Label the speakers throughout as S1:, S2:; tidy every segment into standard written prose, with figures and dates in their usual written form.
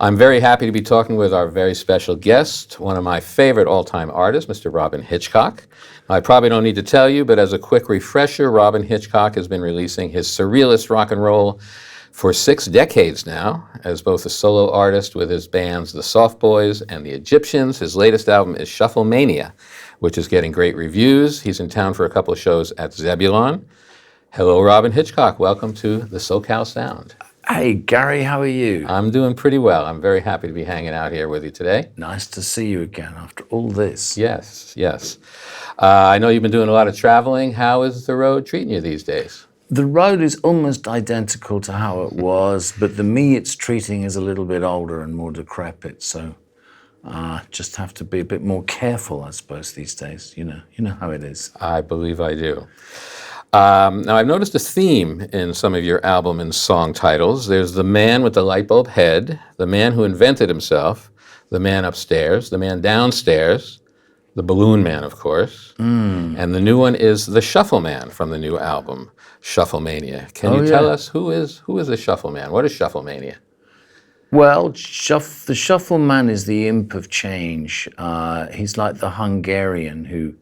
S1: I'm very happy to be talking with our very special guest, one of my favorite all-time artists, Mr. Robin Hitchcock. I probably don't need to tell you, but as a quick refresher, Robin Hitchcock has been releasing his surrealist rock and roll for 6 decades now, as both a solo artist with his bands The Soft Boys and The Egyptians. His latest album is Shuffle Mania, which is getting great reviews. He's in town for a couple of shows at Zebulon. Hello, Robin Hitchcock. Welcome to the SoCal Sound.
S2: Hey, Gary, how are you?
S1: I'm doing pretty well. I'm very happy to be hanging out here with you today.
S2: Nice to see you again after all this.
S1: Yes, yes. I know you've been doing a lot of traveling. How is the road treating you these days?
S2: The road is almost identical to how it was, but the me it's treating is a little bit older and more decrepit, so just have to be a bit more careful, I suppose, these days. You know how it is.
S1: I believe I do. Now, I've noticed a theme in some of your album and song titles. There's the man with the light bulb head, the man who invented himself, the man upstairs, the man downstairs, the balloon man, of course, and the new one is the shuffle man from the new album, Shuffle Mania. Can you tell us who is the shuffle man? What is Shuffle Mania?
S2: Well, the shuffle man is the imp of change. He's like the Hungarian who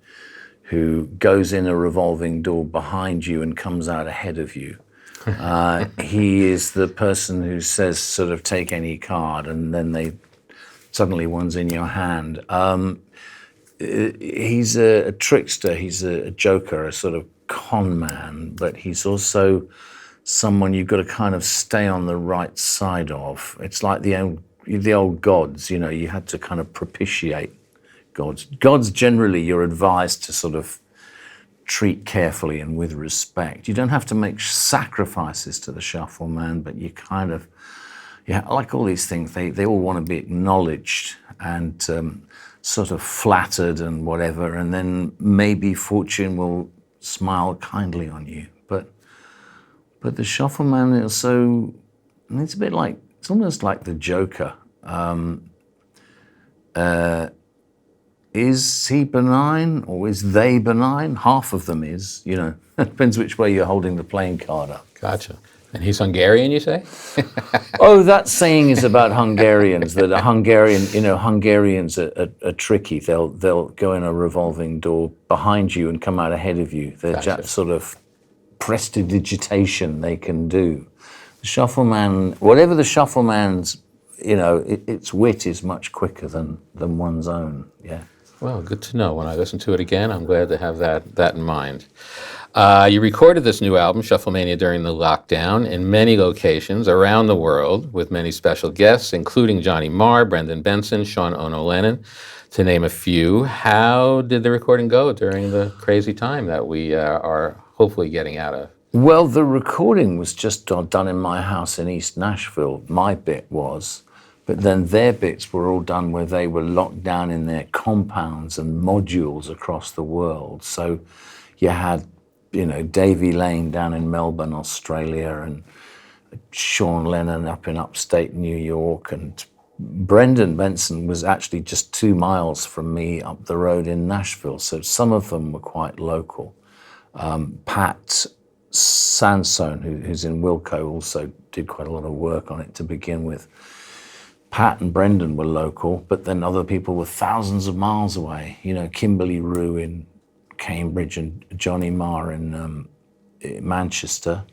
S2: goes in a revolving door behind you and comes out ahead of you. He is the person who says, sort of, take any card, and then suddenly one's in your hand. He's a trickster, he's a joker, a sort of con man, but he's also someone you've got to kind of stay on the right side of. It's like the old gods, you had to kind of propitiate gods. Gods, generally, you're advised to sort of treat carefully and with respect. You don't have to make sacrifices to the shuffle man, but you kind of, like all these things, they all want to be acknowledged and sort of flattered and whatever, and then maybe fortune will smile kindly on you. But the shuffle man is it's almost like the Joker. Is he benign or is they benign? Half of them is, It depends which way you're holding the playing card up.
S1: Gotcha. And he's Hungarian, you say?
S2: Oh, that saying is about Hungarians, that Hungarians are tricky. They'll go in a revolving door behind you and come out ahead of you. They're just sort of prestidigitation they can do. The shuffle man, whatever the shuffle man's, its wit is much quicker than one's own, yeah.
S1: Well, good to know. When I listen to it again, I'm glad to have that in mind. You recorded this new album, Shuffle Mania, during the lockdown in many locations around the world with many special guests, including Johnny Marr, Brendan Benson, Sean Lennon, to name a few. How did the recording go during the crazy time that we are hopefully getting out of?
S2: Well, the recording was just done in my house in East Nashville. My bit was. But then their bits were all done where they were locked down in their compounds and modules across the world. So you had, Davy Lane down in Melbourne, Australia, and Sean Lennon up in upstate New York, and Brendan Benson was actually just 2 miles from me up the road in Nashville. So some of them were quite local. Pat Sansone, who's in Wilco, also did quite a lot of work on it to begin with. Pat and Brendan were local, but then other people were thousands of miles away. Kimberly Rue in Cambridge and Johnny Marr in Manchester.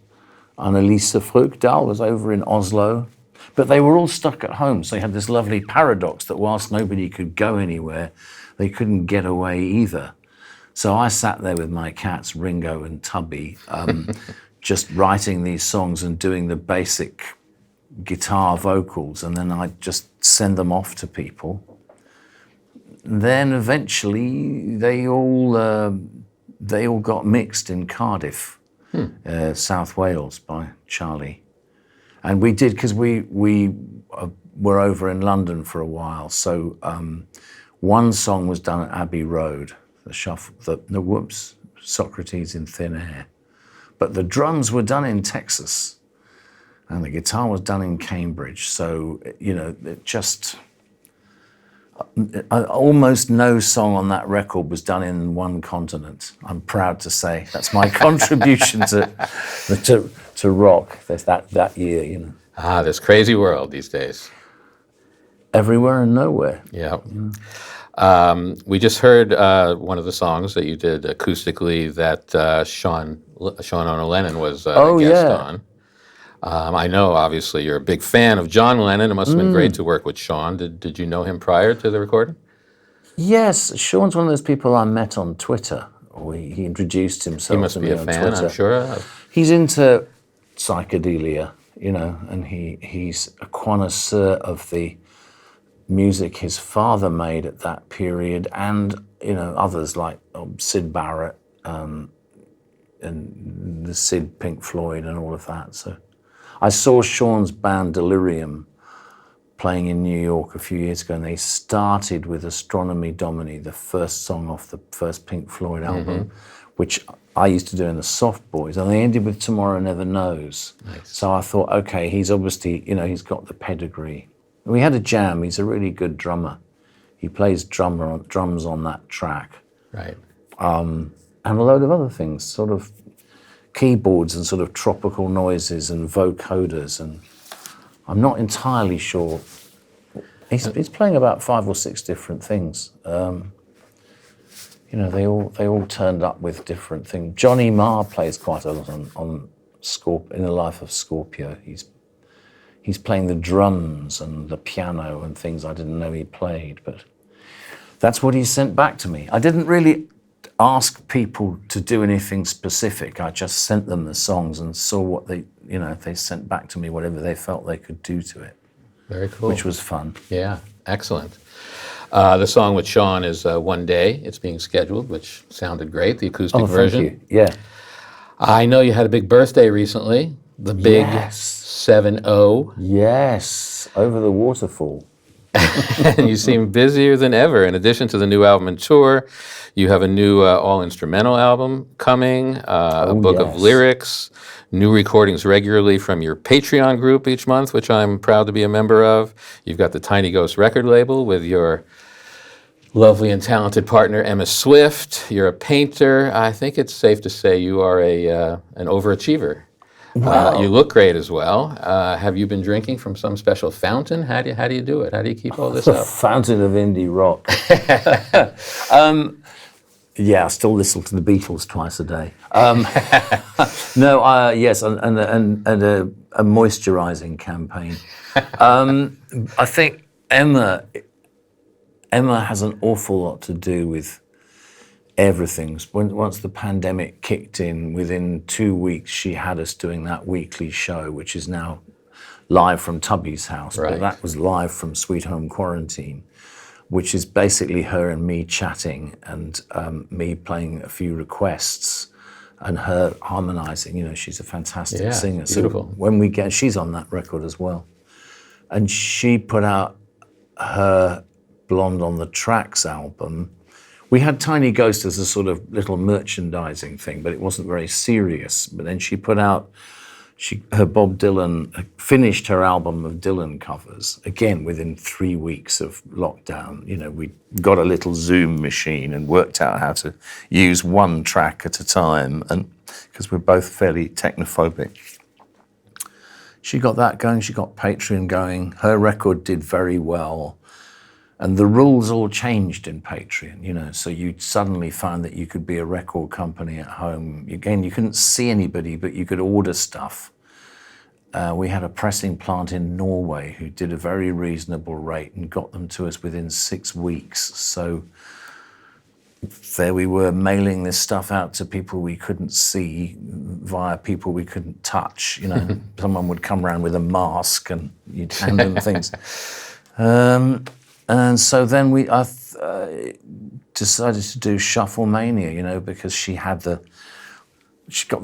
S2: Annalisa Fruchtal was over in Oslo. But they were all stuck at home, so they had this lovely paradox that whilst nobody could go anywhere, they couldn't get away either. So I sat there with my cats, Ringo and Tubby, just writing these songs and doing the basic guitar vocals, and then I'd just send them off to people. Then eventually they all got mixed in Cardiff, South Wales, by Charlie. And we did, because we were over in London for a while, so one song was done at Abbey Road, Socrates in Thin Air. But the drums were done in Texas, and the guitar was done in Cambridge. So, almost no song on that record was done in one continent. I'm proud to say that's my contribution to rock that year.
S1: This crazy world these days.
S2: everywhere and nowhere.
S1: Yeah. We just heard one of the songs that you did acoustically that Sean Lennon was a guest on. I know, obviously, you're a big fan of John Lennon. It must have been great to work with Sean. Did you know him prior to the recording?
S2: Yes, Sean's one of those people I met on Twitter. He introduced himself
S1: He must
S2: to
S1: be
S2: me
S1: a
S2: on
S1: fan,
S2: Twitter.
S1: I'm sure.
S2: He's into psychedelia, and he's a connoisseur of the music his father made at that period, and others like Syd Barrett and the Sid, Pink Floyd, and all of that. So I saw Sean's band Delirium playing in New York a few years ago, and they started with Astronomy Domini, the first song off the first Pink Floyd album, which I used to do in the Soft Boys, and they ended with Tomorrow Never Knows. Nice. So I thought, okay, he's obviously, he's got the pedigree. We had a jam. He's a really good drummer. He plays drums on that track.
S1: Right.
S2: And a load of other things, sort of keyboards and sort of tropical noises and vocoders, and I'm not entirely sure. He's playing about 5 or 6 different things. They all turned up with different things. Johnny Marr plays quite a lot on In the Life of Scorpio. He's playing the drums and the piano and things I didn't know he played, but that's what he sent back to me. I didn't really ask people to do anything specific. I just sent them the songs and saw what they sent back to me, whatever they felt they could do to it.
S1: Very cool.
S2: Which was fun.
S1: Yeah, excellent. The song with Sean is One Day. It's being scheduled, which sounded great, the acoustic version.
S2: Thank you. Yeah.
S1: I know you had a big birthday recently, the big 7-0.
S2: Yes, over the waterfall.
S1: And you seem busier than ever. In addition to the new album and tour, you have a new all-instrumental album coming, a book of lyrics, new recordings regularly from your Patreon group each month, which I'm proud to be a member of. You've got the Tiny Ghost record label with your lovely and talented partner, Emma Swift. You're a painter. I think it's safe to say you are an overachiever. Wow. You look great as well. Have you been drinking from some special fountain? How do you do it? How do you keep all this up?
S2: Fountain of indie rock. Yeah, I still listen to the Beatles twice a day. Yes, and a moisturizing campaign. I think Emma has an awful lot to do with everything. Once the pandemic kicked in, within 2 weeks, she had us doing that weekly show, which is now live from Tubby's house. Right. But that was live from Sweet Home Quarantine, which is basically her and me chatting and me playing a few requests and her harmonizing. she's a fantastic singer.
S1: Beautiful.
S2: So she's on that record as well. And she put out her Blonde on the Tracks album. We had Tiny Ghost as a sort of little merchandising thing, but it wasn't very serious. But then she put out, her Bob Dylan, finished her album of Dylan covers, again, within 3 weeks of lockdown. We got a little Zoom machine and worked out how to use one track at a time, and because we're both fairly technophobic. She got that going, she got Patreon going, her record did very well. And the rules all changed in Patreon, so you suddenly found that you could be a record company at home. Again, you couldn't see anybody, but you could order stuff. We had a pressing plant in Norway who did a very reasonable rate and got them to us within 6 weeks. So there we were, mailing this stuff out to people we couldn't see via people we couldn't touch. Someone would come around with a mask and you'd hand them things. And so then I decided to do Shuffle Mania, because she got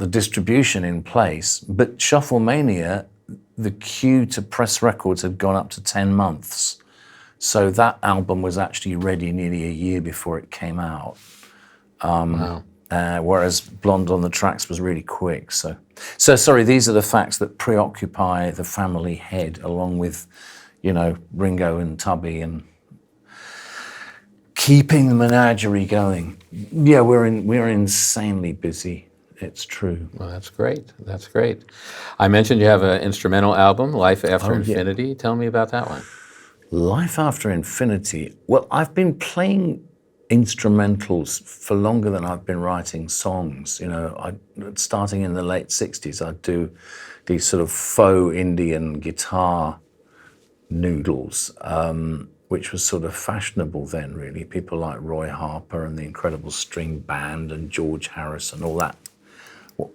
S2: the distribution in place. But Shuffle Mania, the queue to press records had gone up to 10 months. So that album was actually ready nearly a year before it came out.
S1: Wow.
S2: Whereas Blonde on the Tracks was really quick. So sorry, these are the facts that preoccupy the family head, along with, Ringo and Tubby and keeping the menagerie going. Yeah, we're insanely busy. It's true.
S1: Well, that's great. That's great. I mentioned you have an instrumental album, Life After Infinity. Tell me about that one.
S2: Life After Infinity. Well, I've been playing instrumentals for longer than I've been writing songs. You know, starting in the late 60s, I'd do these sort of faux Indian guitar noodles, which was sort of fashionable then, really. People like Roy Harper and the Incredible String Band and George Harrison, all that,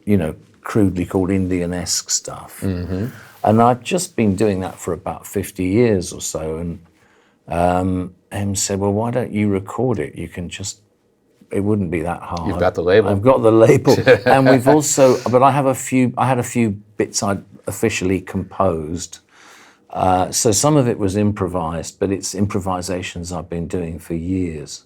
S2: you know, crudely called Indian-esque stuff. Mm-hmm. And I've just been doing that for about 50 years or so. And Em said, well, why don't you record it? You can just, it wouldn't be that hard.
S1: You've got the label.
S2: I've got the label. And we've also, but I had a few bits I'd officially composed. So some of it was improvised, but it's improvisations I've been doing for years.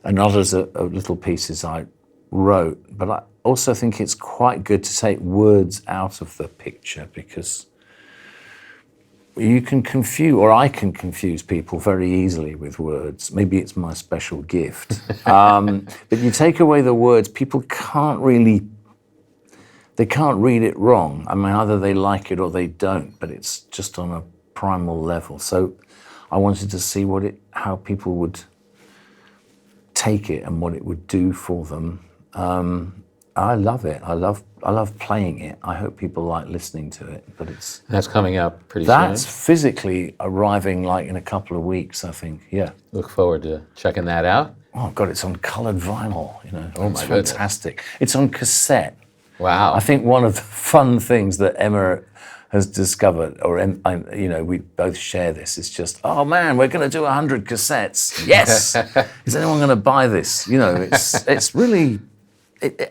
S2: And others are little pieces I wrote. But I also think it's quite good to take words out of the picture, because you can confuse, or I can confuse people very easily with words. Maybe it's my special gift. But you take away the words, people can't really, they can't read it wrong. I mean, either they like it or they don't, but it's just on a primal level. So I wanted to see how people would take it and what it would do for them. I love it. I love playing it. I hope people like listening to it. But
S1: that's coming out pretty
S2: that's
S1: soon.
S2: physically arriving like in a couple of weeks, I think. Yeah.
S1: Look forward to checking that out.
S2: Oh God, it's on coloured vinyl. You know,
S1: Oh,
S2: it's
S1: my goodness.
S2: fantastic. It's on cassette.
S1: Wow.
S2: I think one of the fun things that Emma has discovered, or you know, we both share this. It's just, oh man, we're going to do 100 cassettes. Yes. Is anyone going to buy this? You know, it's really.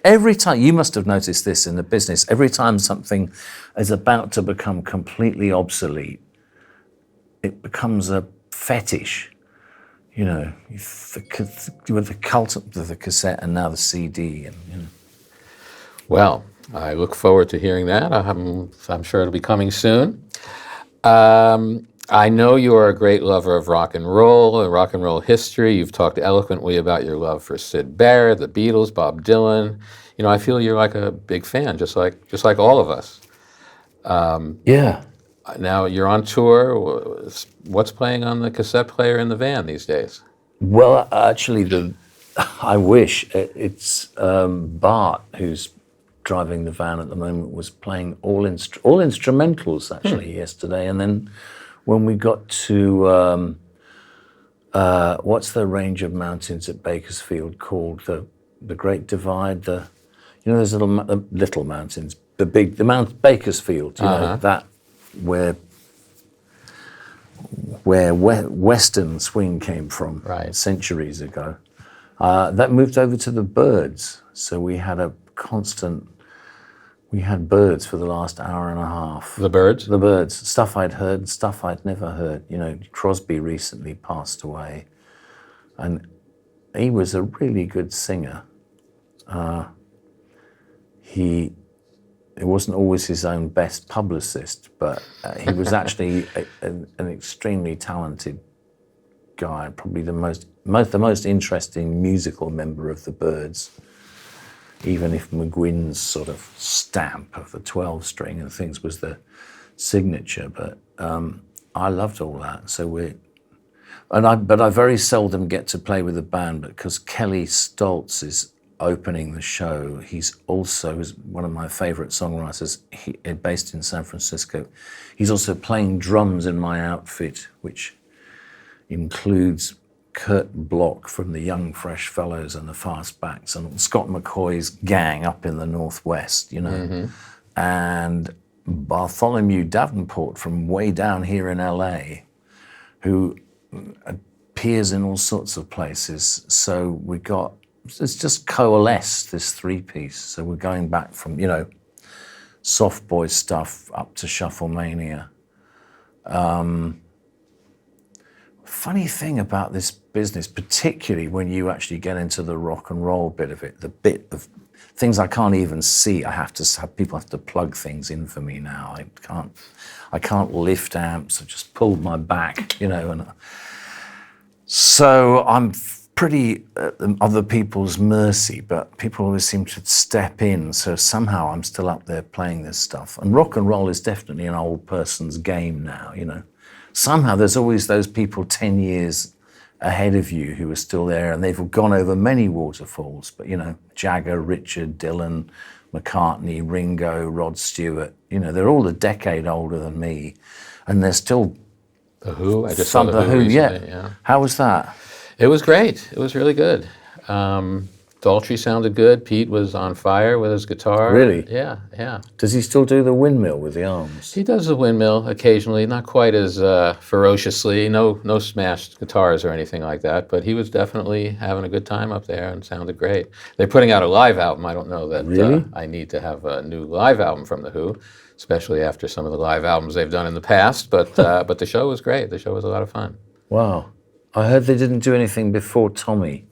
S2: Every time, you must have noticed this in the business, every time something is about to become completely obsolete, it becomes a fetish. You know, with the cult of the cassette and now the CD. And, you know.
S1: Well, I look forward to hearing that. I'm sure it'll be coming soon. I know you are a great lover of rock and roll history. You've talked eloquently about your love for Syd Barrett, the Beatles, Bob Dylan. You know, I feel you're like a big fan, just like all of us.
S2: Yeah.
S1: Now you're on tour. What's playing on the cassette player in the van these days?
S2: Well, actually, I wish it's Bart, who's driving the van at the moment, was playing all instrumentals actually yesterday, and then when we got to what's the range of mountains at Bakersfield called? The Great Divide. You know, there's little mountains. The Mount Bakersfield. You know, that where Western swing came from centuries ago. That moved over to the Byrds, so we had Byrds for the last hour and a half.
S1: The Byrds?
S2: The Byrds. Stuff I'd heard, stuff I'd never heard. You know, Crosby recently passed away, and he was a really good singer. It wasn't always his own best publicist, but he was actually an extremely talented guy, probably the most interesting musical member of the Byrds. Even if McGuinn's sort of stamp of the 12-string and things was the signature, but I loved all that. So but I very seldom get to play with the band, because Kelly Stoltz is opening the show. He's also one of my favorite songwriters, based in San Francisco. He's also playing drums in my outfit, which includes Kurt Bloch from the Young Fresh Fellows and the Fastbacks, and Scott McCoy's gang up in the Northwest, you know, and Bartholomew Davenport from way down here in LA, who appears in all sorts of places. So it's just coalesced, this three-piece. So we're going back from, you know, soft boy stuff up to shuffle mania. Funny thing about this business, particularly when you actually get into the rock and roll bit of it, the bit of things I can't even see. People have to plug things in for me now. I can't lift amps. I just pulled my back, you know, and so I'm pretty at other people's mercy, but people always seem to step in. So somehow I'm still up there playing this stuff. And rock and roll is definitely an old person's game now, you know. somehow there's always those people 10 years ahead of you who are still there, and they've gone over many waterfalls. But, Jagger, Richard, Dylan, McCartney, Ringo, Rod Stewart, they're all a decade older than me, and they're still...
S1: The Who? I just saw The Who recently, yeah.
S2: How was that?
S1: It was great. It was really good. Dolce sounded good. Pete was on fire with his guitar.
S2: Really?
S1: Yeah.
S2: Does he still do the windmill with the arms?
S1: He does the windmill occasionally, not quite as ferociously. No smashed guitars or anything like that, but he was definitely having a good time up there and sounded great. They're putting out a live album. I don't know that
S2: really?
S1: I need to have a new live album from The Who, especially after some of the live albums they've done in the past, but the show was great. The show was a lot of fun.
S2: Wow. I heard they didn't do anything before Tommy.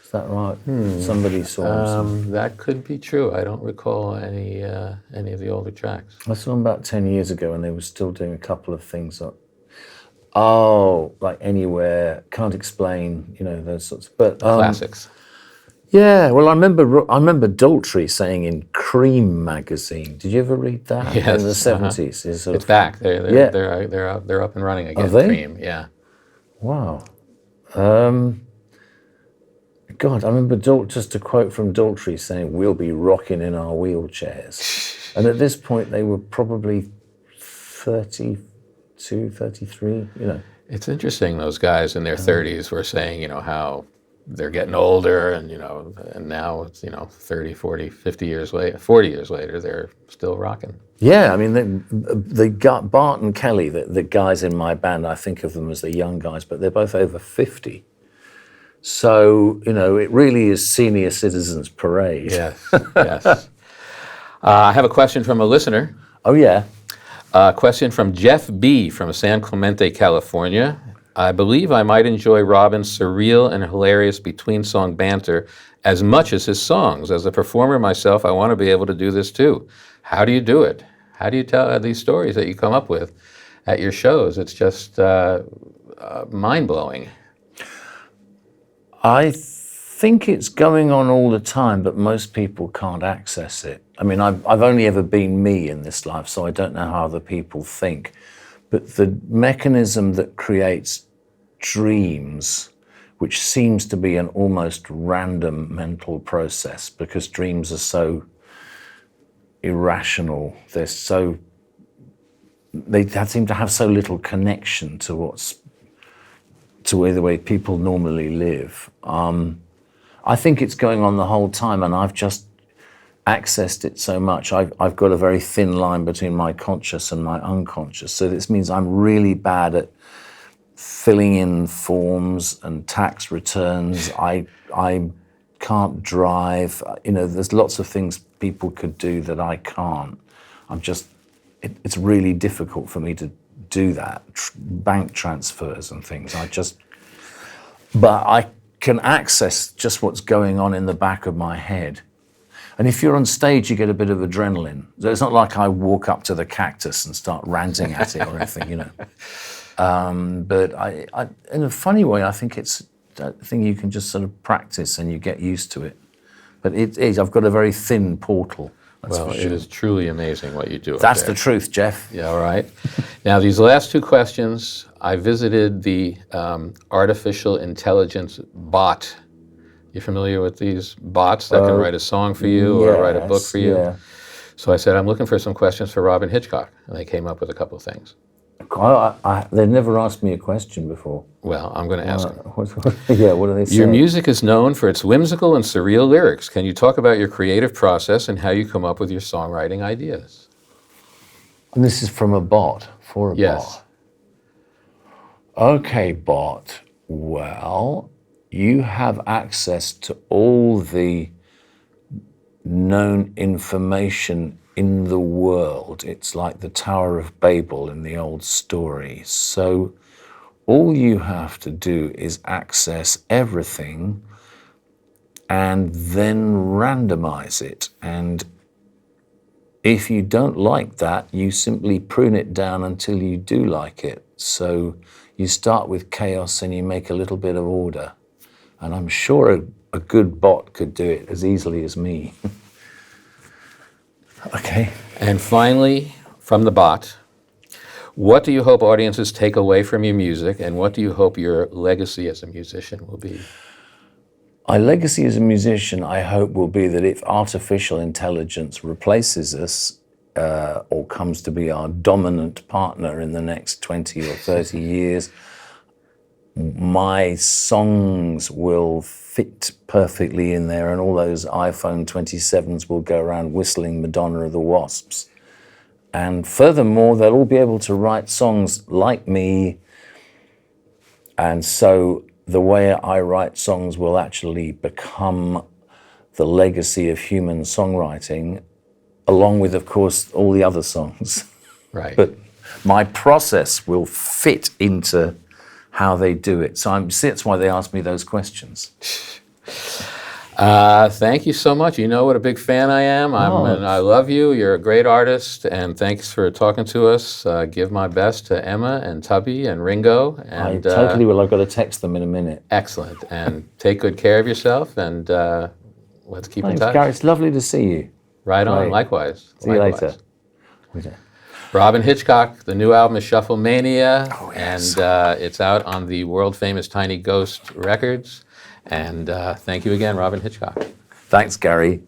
S2: Is that right? Somebody saw him.
S1: That could be true. I don't recall any of the older tracks.
S2: I saw him about 10 years ago, and they were still doing a couple of things up. Oh, like Anywhere, Can't Explain, those sorts. But
S1: classics.
S2: Yeah, well, I remember Dolce saying in Cream magazine. Did you ever read that?
S1: Yes,
S2: in the 70s?
S1: It's back. They're up and running again.
S2: Are they?
S1: Cream, yeah.
S2: Wow. God, I remember just a quote from Dolce saying, "We'll be rocking in our wheelchairs." And at this point, they were probably 32, 33,
S1: It's interesting, those guys in their 30s were saying, how they're getting older and, and now it's, 30, 40, 50 years later, 40 years later, they're still rocking.
S2: Yeah, I mean, they got Bart and Kelly, the guys in my band, I think of them as the young guys, but they're both over 50. So, it really is senior citizens parade.
S1: Yes. I have a question from a listener.
S2: Oh, yeah.
S1: A question from Jeff B. from San Clemente, California. I believe I might enjoy Robin's surreal and hilarious between-song banter as much as his songs. As a performer myself, I want to be able to do this too. How do you do it? How do you tell these stories that you come up with at your shows? It's just mind-blowing.
S2: I think it's going on all the time, but most people can't access it. I mean, I've only ever been me in this life, so I don't know how other people think. But the mechanism that creates dreams, which seems to be an almost random mental process, because dreams are so irrational, they seem to have so little connection to the way people normally live. I think it's going on the whole time, and I've just accessed it so much. I've got a very thin line between my conscious and my unconscious. So this means I'm really bad at filling in forms and tax returns. I can't drive. There's lots of things people could do that I can't. It's really difficult for me to do that. Bank transfers and things. But I can access just what's going on in the back of my head. And if you're on stage, you get a bit of adrenaline. So it's not like I walk up to the cactus and start ranting at it or anything, But I, in a funny way, I think it's a thing you can just sort of practice and you get used to it. But it is, I've got a very thin portal.
S1: Well, it is truly amazing what you do up
S2: That's
S1: there.
S2: the truth, Jeff.
S1: Yeah, all right. Now, these last two questions, I visited the artificial intelligence bot. You familiar with these bots that can write a song for you or write a book for you?
S2: Yeah.
S1: So I said, I'm looking for some questions for Robyn Hitchcock. And they came up with a couple of things.
S2: They've never asked me a question before.
S1: Well, I'm going to ask them.
S2: What do they say?
S1: Your music is known for its whimsical and surreal lyrics. Can you talk about your creative process and how you come up with your songwriting ideas?
S2: And this is from a bot, for a
S1: Yes.
S2: bot. Okay, bot. Well, you have access to all the known information in the world. It's like the Tower of Babel in the old story. So all you have to do is access everything and then randomize it. And if you don't like that, you simply prune it down until you do like it. So you start with chaos and you make a little bit of order. And I'm sure a good bot could do it as easily as me. Okay.
S1: And finally, from the bot, What do you hope audiences take away from your music, and what do you hope your legacy as a musician will be?
S2: My legacy as a musician, I hope, will be that if artificial intelligence replaces us or comes to be our dominant partner in the next 20 or 30 years, my songs will fit perfectly in there, and all those iPhone 27s will go around whistling Madonna of the Wasps. And furthermore, they'll all be able to write songs like me, and so the way I write songs will actually become the legacy of human songwriting, along with, of course, all the other songs.
S1: Right.
S2: But my process will fit into how they do it. So that's why they ask me those questions.
S1: Thank you so much. You know what a big fan I am. And I love you. You're a great artist, and thanks for talking to us. Give my best to Emma and Tubby and Ringo. And,
S2: I totally will. I've got to text them in a minute.
S1: Excellent. And take good care of yourself, and let's keep in touch.
S2: Gary. It's lovely to see you.
S1: Right on. Likewise.
S2: See you later.
S1: Robin Hitchcock, the new album is Shuffle Mania,
S2: yes.
S1: And it's out on the world-famous Tiny Ghost Records. And thank you again, Robin Hitchcock.
S2: Thanks, Gary.